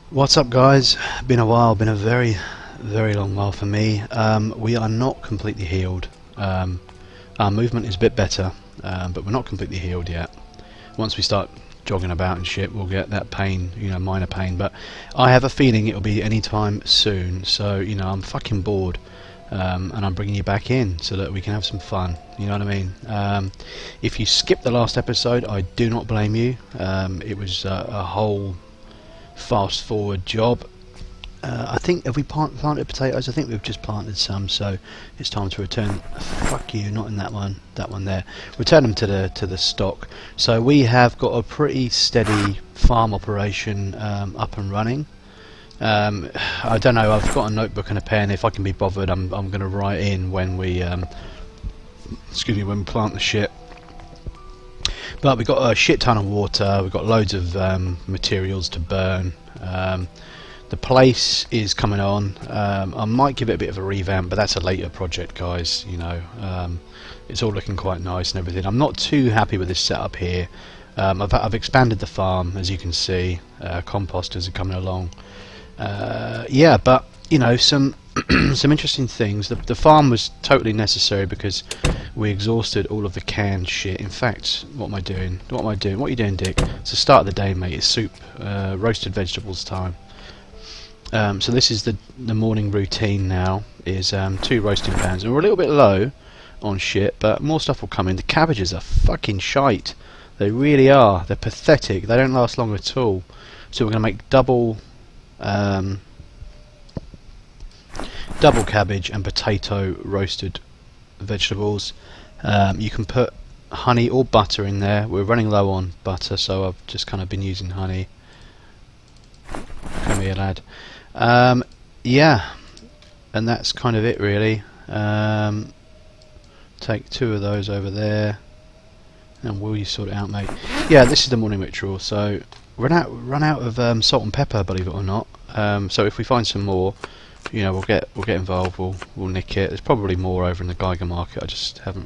What's up, guys? Been a while, been a very, very long while for me. We are not completely healed. Our movement is a bit better, but we're not completely healed yet. Once we start jogging about and shit, we'll get that pain, minor pain, but I have a feeling it'll be any time soon, so, I'm fucking bored, and I'm bringing you back in so that we can have some fun, you know what I mean? If you skipped the last episode, I do not blame you. It was a whole fast forward job. I think, have we planted potatoes? I think we've just planted some, so it's time to return. Fuck you, not in that one there. Return them to the stock. So we have got a pretty steady farm operation up and running. I don't know, I've got a notebook and a pen. If I can be bothered, I'm going to write in when we when we plant the shit. But we've got a shit ton of water, we've got loads of materials to burn. The place is coming on. I might give it a bit of a revamp, but that's a later project, guys. It's all looking quite nice and everything. I'm not too happy with this setup here. I've expanded the farm, as you can see. Composters are coming along. Yeah, but some some interesting things. The farm was totally necessary because we exhausted all of the canned shit. In fact, what am I doing? What are you doing, Dick? It's the start of the day, mate. It's soup, roasted vegetables time. So this is the morning routine now. Is 2 roasting pans, and we're a little bit low on shit, but more stuff will come in. The cabbages are fucking shite. They really are. They're pathetic. They don't last long at all. So we're going to make double cabbage and potato roasted vegetables. You can put honey or butter in there. We're running low on butter, so I've just kind of been using honey. Come here, lad. Yeah, and that's kind of it, really. Take 2 of those over there, and will you sort it out, mate? Yeah, this is the morning ritual. So run out of salt and pepper, believe it or not. So if we find some more, we'll get involved. We'll nick it. There's probably more over in the Geiger market. I just couldn't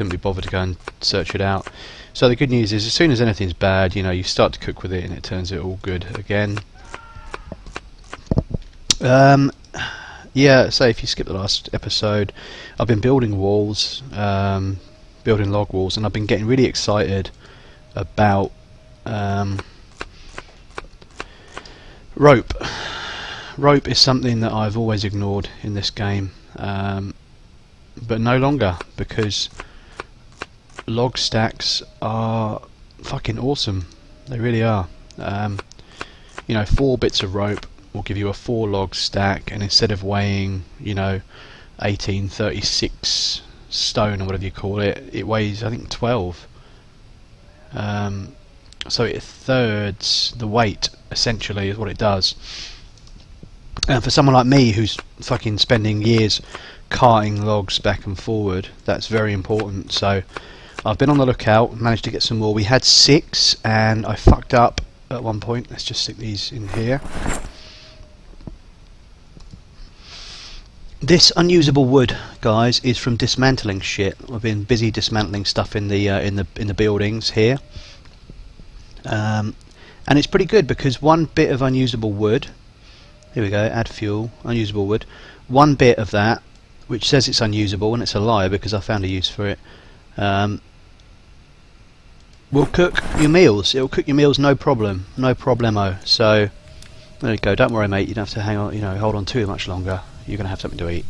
be bothered to go and search it out. So the good news is, as soon as anything's bad, you start to cook with it, and it turns it all good again. Yeah. So if you skip the last episode, I've been building walls, building log walls, and I've been getting really excited about rope. Rope is something that I've always ignored in this game, but no longer, because log stacks are fucking awesome. They really are. 4 bits of rope will give you a 4 log stack, and instead of weighing 1836 stone or whatever you call it, it weighs, I think, 12. So it thirds the weight, essentially, is what it does. And for someone like me, who's fucking spending years carting logs back and forward, that's very important. So I've been on the lookout, managed to get some more. We had 6, and I fucked up at one point. Let's just stick these in here. This unusable wood, guys, is from dismantling shit. I've been busy dismantling stuff in the buildings here, and it's pretty good, because 1 bit of unusable wood. Here we go. Add fuel. Unusable wood. 1 bit of that, which says it's unusable, and it's a lie because I found a use for it. Will cook your meals. It'll cook your meals, no problem, no problemo. So there you go. Don't worry, mate. You don't have to hang on. Hold on too much longer. You're going to have something to eat.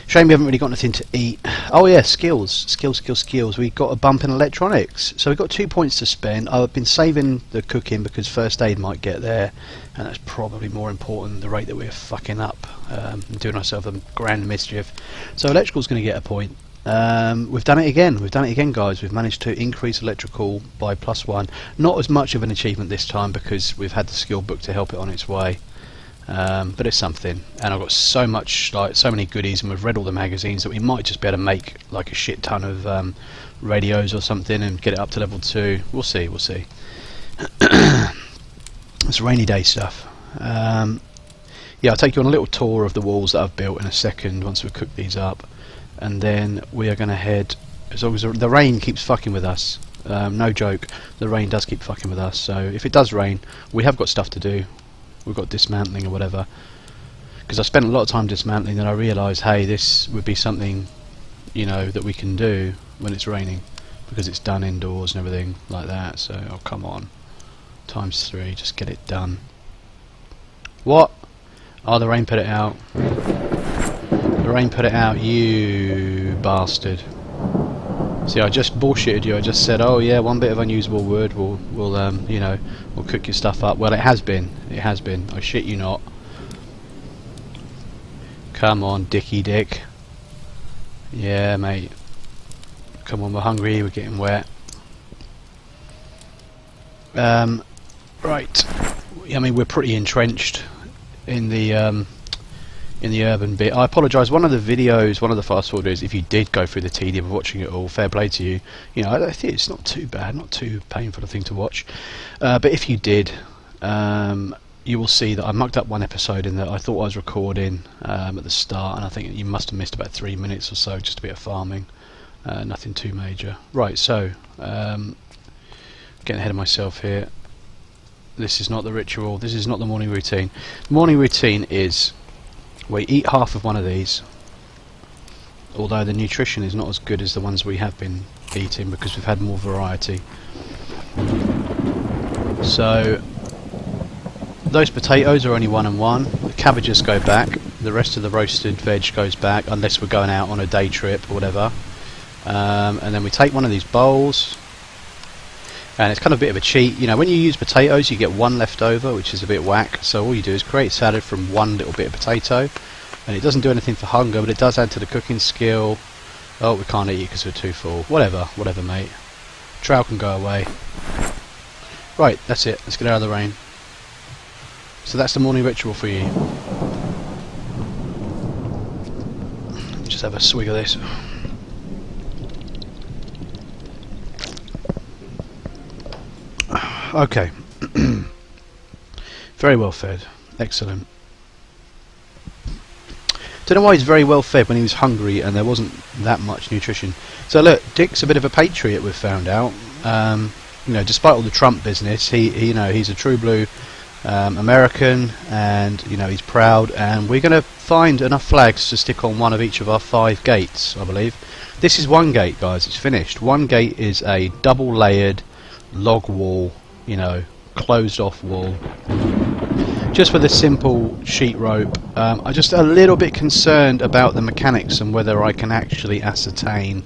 Shame we haven't really got anything to eat. Oh yeah, skills. We got a bump in electronics, so we've got 2 points to spend. I've been saving the cooking because first aid might get there, and that's probably more important than the rate that we're fucking up, and doing ourselves a grand mischief. So electrical's going to get a point. We've done it again, guys. We've managed to increase electrical by +1. Not as much of an achievement this time, because we've had the skill book to help it on its way. But it's something, and I've got so many goodies, and we've read all the magazines, that we might just be able to make like a shit ton of radios or something and get it up to level 2. We'll see. It's rainy day stuff. Yeah, I'll take you on a little tour of the walls that I've built in a second once we cook these up, and then we are going to head, as long as the rain keeps fucking with us, No joke, the rain does keep fucking with us, so if it does rain, we have got stuff to do. We've got dismantling or whatever. Because I spent a lot of time dismantling, and I realised, hey, this would be something, you know, that we can do when it's raining, because it's done indoors and everything like that. So, oh come on, ×3, just get it done. What? Oh, the rain put it out. The rain put it out, you bastard. See, I just bullshitted you. I just said, oh yeah, one bit of unusable wood will you know, will cook your stuff up. Well, it has been. It has been. I shit you not. Come on, Dicky Dick. Yeah, mate. Come on, we're hungry. We're getting wet. Right. I mean, we're pretty entrenched in the urban bit. I apologise. One of the videos, one of the fast forwarders, if you did go through the tedium of watching it all, fair play to you. You know, I think it's not too bad, not too painful a thing to watch. But if you did, you will see that I mucked up one episode in that I thought I was recording at the start, and I think you must have missed about 3 minutes or so, just a bit of farming. Nothing too major. Right, so getting ahead of myself here. This is not the ritual. This is not the morning routine. The morning routine is we eat half of one of these, although the nutrition is not as good as the ones we have been eating because we've had more variety. So those potatoes are only 1 and 1. The cabbages go back. The rest of the roasted veg goes back, unless we're going out on a day trip or whatever. And then we take one of these bowls, and it's kind of a bit of a cheat. You know, when you use potatoes, you get one left over, which is a bit whack. So all you do is create salad from one little bit of potato, and it doesn't do anything for hunger, but it does add to the cooking skill. Oh, we can't eat it because we're too full. Whatever, mate. Trout can go away. Right, that's it. Let's get out of the rain. So that's the morning ritual for you. Just have a swig of this. Okay. Very well fed. Excellent. Don't know why he's very well fed when he was hungry and there wasn't that much nutrition. So look, Dick's a bit of a patriot, we've found out. You know, despite all the Trump business, he you know, he's a true blue American, and you know, he's proud, and we're going to find enough flags to stick on one of each of our 5 gates, I believe. This is one gate, guys. It's finished. One gate is a double layered log wall, you know, closed off wall, just with a simple sheet rope. I'm just a little bit concerned about the mechanics and whether I can actually ascertain,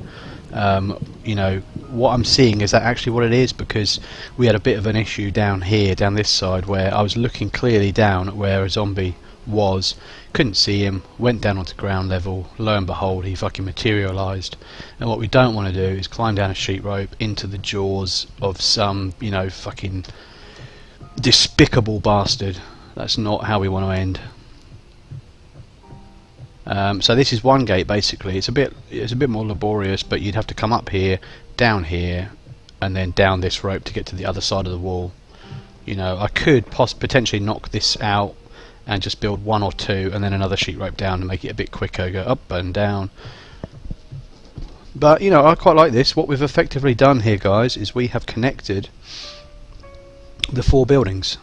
you know, what I'm seeing, is that actually what it is, because we had a bit of an issue down here, down this side, where I was looking clearly down at where a zombie was, couldn't see him, went down onto ground level, lo and behold he fucking materialised. And what we don't want to do is climb down a sheet rope into the jaws of some, you know, fucking despicable bastard. That's not how we want to end. So this is one gate basically. It's a bit more laborious, but you'd have to come up here, down here, and then down this rope to get to the other side of the wall. You know, I could potentially knock this out and just build 1 or 2 and then another sheet rope down to make it a bit quicker, go up and down. But you know, I quite like this. What we've effectively done here, guys, is we have connected the 4 buildings.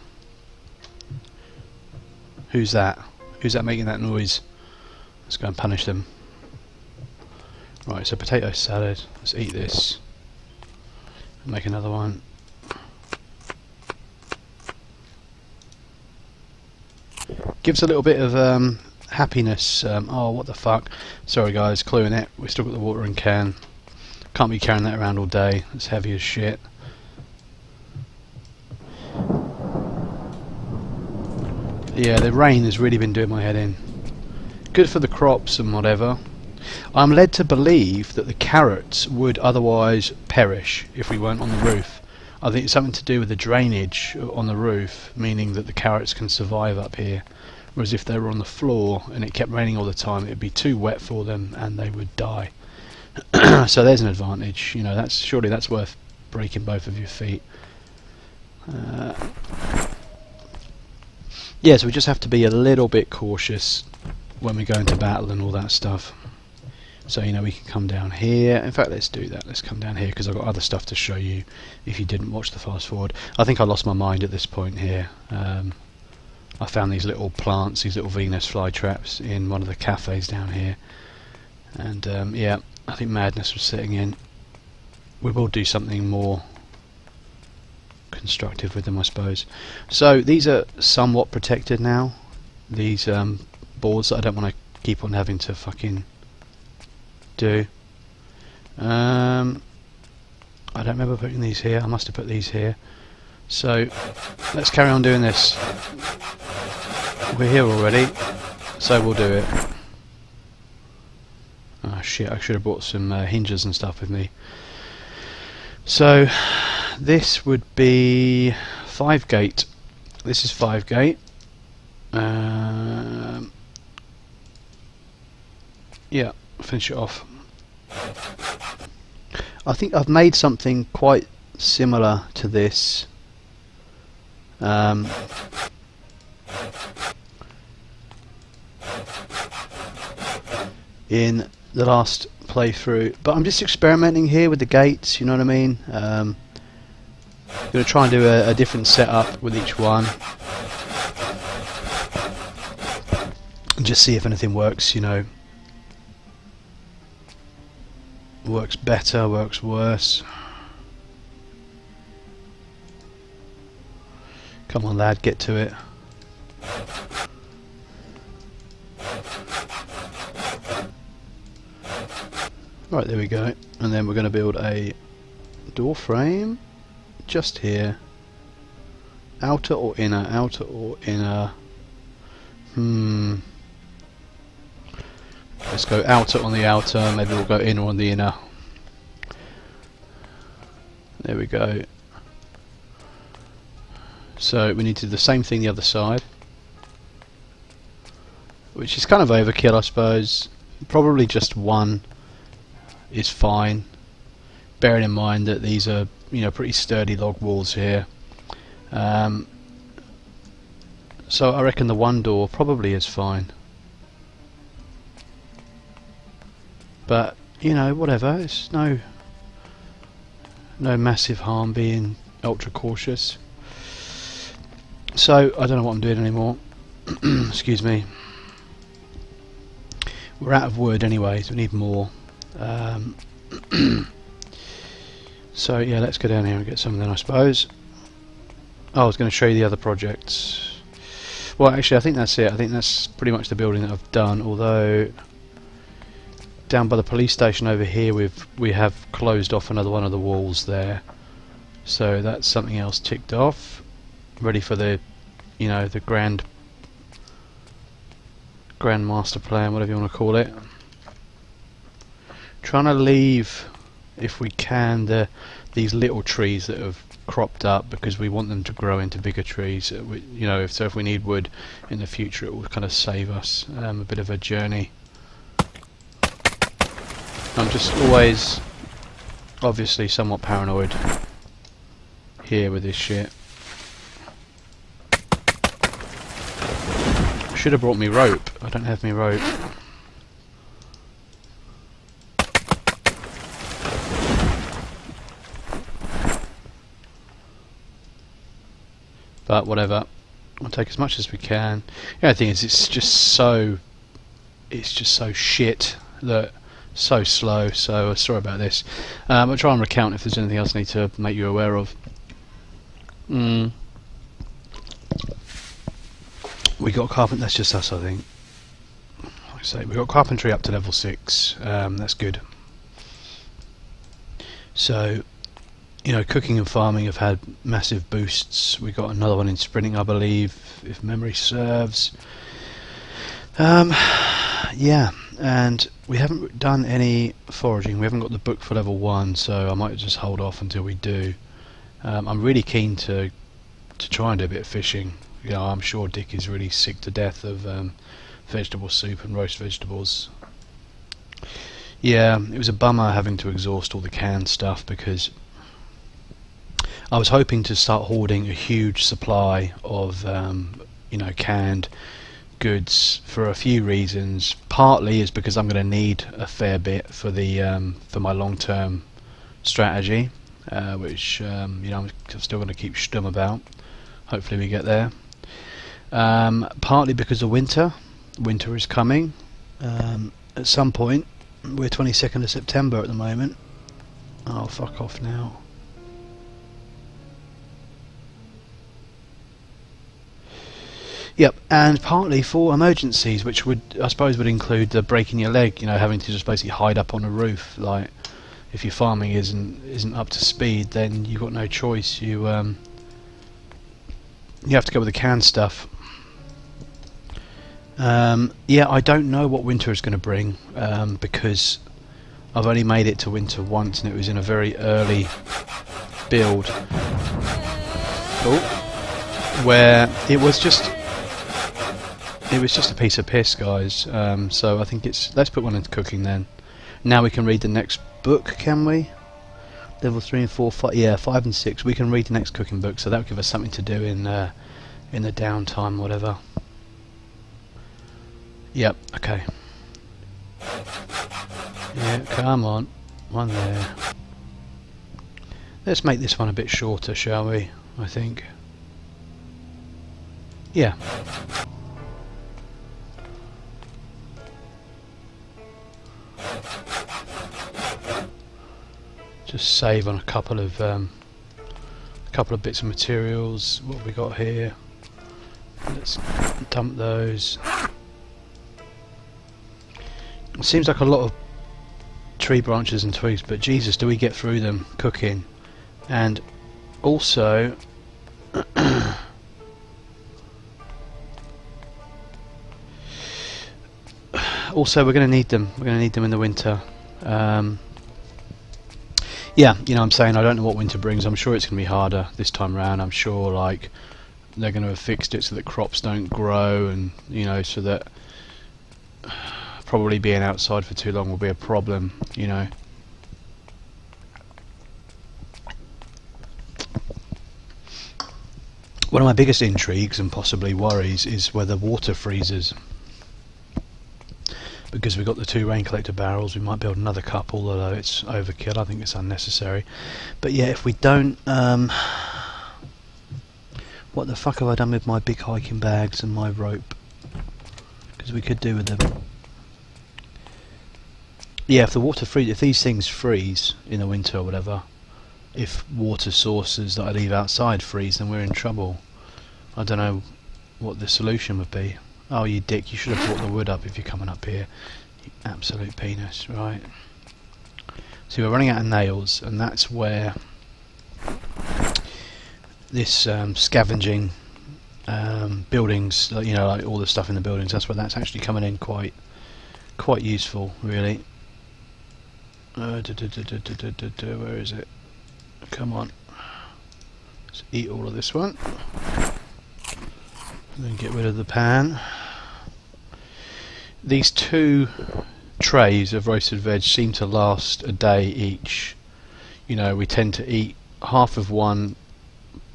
Who's that? Who's that making that noise? Let's go and punish them. Right, so potato salad. Let's eat this. Make another one. Gives a little bit of happiness. Oh, what the fuck. Sorry guys, cluing it. We've still got the watering can. Can't be carrying that around all day. It's heavy as shit. Yeah, the rain has really been doing my head in. Good for the crops and whatever. I'm led to believe that the carrots would otherwise perish if we weren't on the roof. I think it's something to do with the drainage on the roof, meaning that the carrots can survive up here. Whereas if they were on the floor and it kept raining all the time, it would be too wet for them and they would die. So there's an advantage. You know, surely that's worth breaking both of your feet. Yeah, so we just have to be a little bit cautious when we go into battle and all that stuff. So you know we can come down here. In fact, let's do that. Let's come down here because I've got other stuff to show you if you didn't watch the fast forward. I think I lost my mind at this point here. I found these little plants, these little Venus flytraps in one of the cafes down here, and yeah, I think madness was setting in. We will do something more constructive with them, I suppose. So these are somewhat protected now, these boards that I don't want to keep on having to fucking do. I don't remember putting these here. I must have put these here. So let's carry on doing this. We're here already, so we'll do it. Oh shit, I should have brought some hinges and stuff with me. So this would be 5 gate. This is 5 gate. Yeah, finish it off. I think I've made something quite similar to this. In the last playthrough, but I'm just experimenting here with the gates, you know what I mean? I'm going to try and do a different setup with each one and just see if anything works, you know. Works better, works worse. Come on lad, get to it. Right, there we go. And then we're going to build a door frame just here. Outer or inner? Outer or inner? Let's go outer on the outer, maybe we'll go inner on the inner. There we go. So we need to do the same thing the other side, which is kind of overkill, I suppose. Probably just one is fine, bearing in mind that these are, you know, pretty sturdy log walls here. So I reckon the one door probably is fine. But you know, whatever. It's no massive harm being ultra cautious. So I don't know what I'm doing anymore. Excuse me. We're out of wood anyway, so we need more. So yeah, let's go down here and get some then, I suppose. Oh, I was going to show you the other projects. Well, actually, I think that's it. I think that's pretty much the building that I've done. Although down by the police station over here, we have closed off another one of the walls there. So that's something else ticked off, ready for the, you know, the grand master plan, whatever you want to call it. Trying to leave, if we can, these little trees that have cropped up, because we want them to grow into bigger trees. You know, if we need wood in the future, it will kind of save us a bit of a journey. I'm just always, obviously, somewhat paranoid here with this shit. Should have brought me rope. I don't have me rope. But whatever, we'll take as much as we can. The only thing is, it's just so shit, that so slow. So sorry about this. I'll try and recount if there's anything else I need to make you aware of. We got carpentry. That's just us, I think. Like I say, we got carpentry up to level 6. That's good. So, you know, cooking and farming have had massive boosts. We got another one in sprinting, I believe, if memory serves. Yeah, and we haven't done any foraging. We haven't got the book for level 1, so I might just hold off until we do. I'm really keen to try and do a bit of fishing. You know, I'm sure Dick is really sick to death of vegetable soup and roast vegetables. Yeah, it was a bummer having to exhaust all the canned stuff, because I was hoping to start hoarding a huge supply of you know, canned goods for a few reasons. Partly is because I'm going to need a fair bit for the for my long-term strategy, which you know, I'm still going to keep stum about. Hopefully we get there. Partly because of winter. Winter is coming at some point. We're 22nd of September at the moment. Oh, fuck off now. Yep, and partly for emergencies, which would, I suppose, would include the breaking your leg. You know, having to just basically hide up on a roof. Like, if your farming isn't up to speed, then you've got no choice. You have to go with the canned stuff. Yeah, I don't know what winter is going to bring, because I've only made it to winter once, and it was in a very early build, where it was just a piece of piss, guys. So I think let's put one into cooking then. Now we can read the next book, can we? Level 3 and 4, 5, yeah, 5 and 6. We can read the next cooking book, so that will give us something to do in the downtime, whatever. Yep. Okay. Yeah, come on. One there. Let's make this one a bit shorter, shall we? I think. Yeah. Just save on a couple of bits of materials. What have we got here? Let's dump those. It seems like a lot of tree branches and twigs, but Jesus, do we get through them cooking? And also, we're going to need them. We're going to need them in the winter. Yeah, you know what I'm saying, I don't know what winter brings. I'm sure it's going to be harder this time around. I'm sure, like, they're going to have fixed it so that crops don't grow, and, you know, so that probably being outside for too long will be a problem, you know. One of my biggest intrigues and possibly worries is whether water freezes. Because we've got the 2 rain collector barrels, we might build another couple, although it's overkill. I think it's unnecessary. But yeah, if we don't, what the fuck have I done with my big hiking bags and my rope? Because we could do with them. Yeah, if the water freeze, if these things freeze in the winter or whatever, if water sources that I leave outside freeze, then we're in trouble. I don't know what the solution would be. Oh, you dick, you should have brought the wood up if you're coming up here. You absolute penis, right. So we're running out of nails, and that's where this scavenging buildings, you know, like all the stuff in the buildings, that's where that's actually coming in quite useful, really. Where is it? Come on. Let's eat all of this one. And then get rid of the pan. These 2 trays of roasted veg seem to last a day each. You know, we tend to eat half of one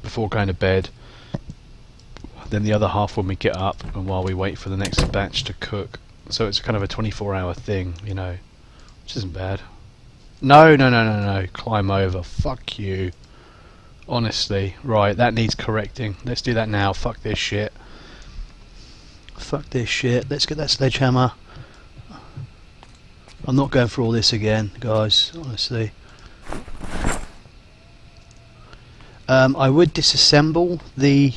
before going to bed, then the other half when we get up and while we wait for the next batch to cook. So it's kind of a 24-hour thing, you know, which isn't bad. No, climb over. Fuck you. Honestly, right, that needs correcting. Let's do that now. Fuck this shit. Fuck this shit. Let's get that sledgehammer. I'm not going for all this again, guys, honestly. I would disassemble the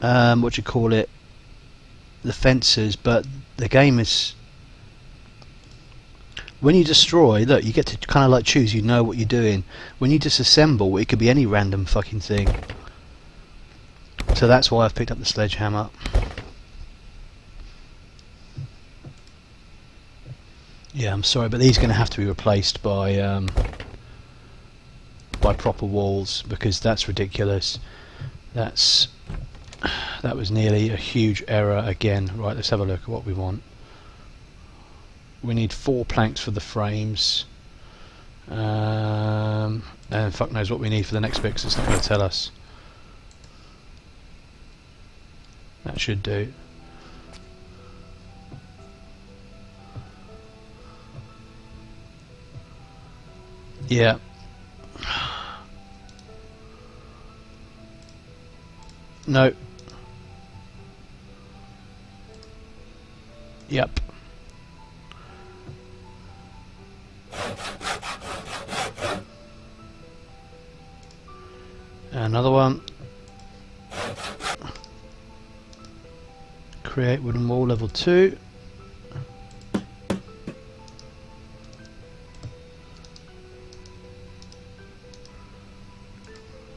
what do you call it, the fences, but the game is, when you destroy, look, you get to kind of like choose, you know what you're doing. When you disassemble, it could be any random fucking thing. So that's why I've picked up the sledgehammer. Yeah, I'm sorry, but these are going to have to be replaced by proper walls, because that's ridiculous. That was nearly a huge error again. Right, let's have a look at what we want. We need 4 planks for the frames, and fuck knows what we need for the next bit, because it's not going to tell us. That should do. Yeah. No. Yep. Another one. Create wooden wall level 2.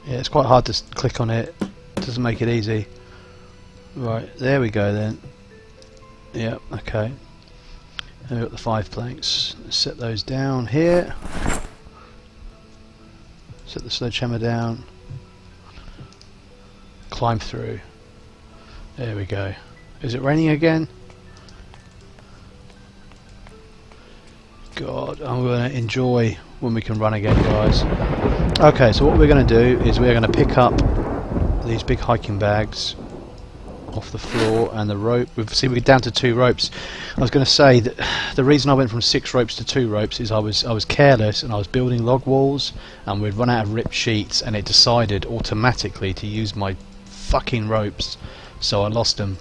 Yeah, it's quite hard to click on it. Doesn't make it easy. Right, there we go then. Yep, okay. And we've got the 5 planks. Let's set those down here. Set the sledgehammer down. Climb through. There we go. Is it raining again? God, I'm going to enjoy when we can run again, guys. Okay, so what we're going to do is we're going to pick up these big hiking bags off the floor and the rope. We're down to 2 ropes. I was going to say that the reason I went from 6 ropes to 2 ropes is I was careless and I was building log walls and we'd run out of ripped sheets and it decided automatically to use my fucking ropes, so I lost them.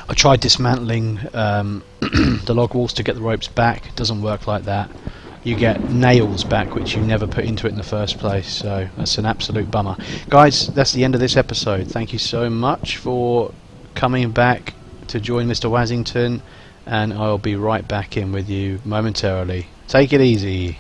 I tried dismantling the log walls to get the ropes back. It doesn't work like that. You get nails back which you never put into it in the first place, so that's an absolute bummer. Guys, that's the end of this episode. Thank you so much for coming back to join Mr. Wasington, and I'll be right back in with you momentarily. Take it easy.